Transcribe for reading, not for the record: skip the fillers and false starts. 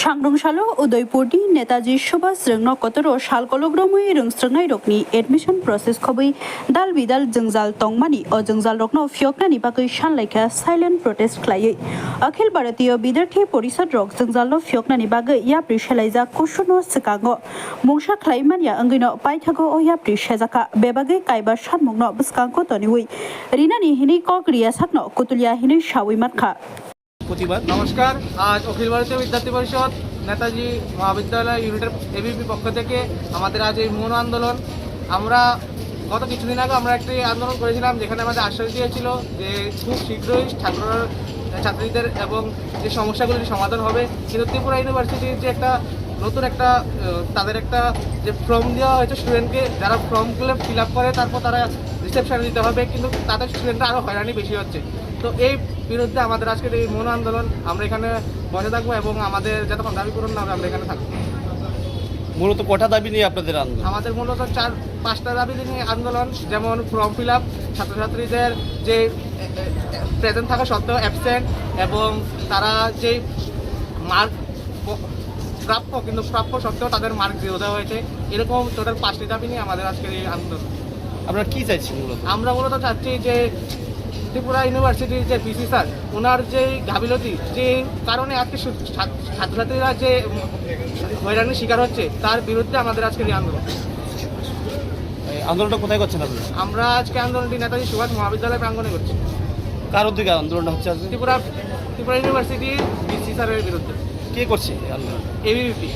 सांग्रंसालो उदयपुरनि नेताजी सुभाष रोंनो कतरो सालकलग्रमै रोंस्रंनाय रकनि admission process खबै दाल बिदाल जंजाल तंगमानि अ जंजाल रकनो फियकनानि बागै सानलायखा साइलेंट प्रोटेस्ट खलायै अखिल भारतीय विद्यार्थी परिषद रक जंजालनो फियकनानि बागै याप्रि सेलायजा कुसुनो सिकांगो मुंसा खलायमानिया अंगैनो पाइथागो अ याप्रि सेजाका बेबागै कायबा सानमुंनो बसकांको तनिवै रिनानि हिनि कक्रिया साकनो कुतुलिया हिनि सावै मातखा नमस्कार। आज अखिल भारतीय विद्यार्थी परिषद नेताजी महाविद्यालय यूनिटेर एबीपी पक्ष থেকে আমাদের আজ এই মৌন আন্দোলন। আমরা গত কিছুদিন আগে আমরা একটি আন্দোলন করেছিলাম, যেখানে আমাদের আশ্বাস দিয়েছিল যে খুব শীঘ্রই ছাত্রীদের এবং যে সমস্যাগুলির সমাধান হবে। কিন্তু ত্রিপুরা ইউনিভার্সিটির যে একটা নতুন একটা তাদের একটা যে ফর্ম দেওয়া হয়েছে স্টুডেন্টকে, যারা ফর্মগুলো ফিল আপ করে তারপর তারা রিসেপশনে দিতে হবে, কিন্তু তাদের স্টুডেন্টরা আরও হয়রানি বেশি হচ্ছে। তো এই বিরুদ্ধে আমাদের আজকের এই মৌন আন্দোলন। আমরা এখানে বসে থাকবো এবং আমাদের যতক্ষণ দাবি পূরণ না হবে আমরা এখানে থাকবো। মূলত কটা দাবি নিয়ে আপনাদের আন্দোলন? আমাদের মূলত 4-5টা দাবি নিয়ে আন্দোলন, যেমন ফর্ম ফিল আপ, ছাত্রছাত্রীদের যে প্রেজেন্ট থাকা সত্ত্বেও অ্যাবসেন্ট, এবং তারা যে মার্ক প্রাপ্য সত্ত্বেও তাদের মার্ক 0 দেওয়া হয়েছে। এরকম টোটাল 5টি দাবি নিয়ে আমাদের আজকের এই আন্দোলন। আপনারা কি চাইছেন মূলত? আমরা মূলত চাচ্ছি যে ত্রিপুরা ইউনিভার্সিটির যে ভিসি স্যার, ওনার যে গাফিলতি, যে কারণে আজকে ছাত্রছাত্রীরা যে হয়রানির শিকার হচ্ছে, তার বিরুদ্ধে আমাদের আজকের এই আন্দোলন। আন্দোলনটা কোথায় করছেন আপনারা? আমরা আজকে আন্দোলনটি নেতাজি সুভাষ মহাবিদ্যালয় প্রাঙ্গণে করছি। কার উদ্যোগে আন্দোলনটা হচ্ছে আজকে? ত্রিপুরা ইউনিভার্সিটির ভিসি স্যারের বিরুদ্ধে। কে করছে এই আন্দোলন? এবিপি।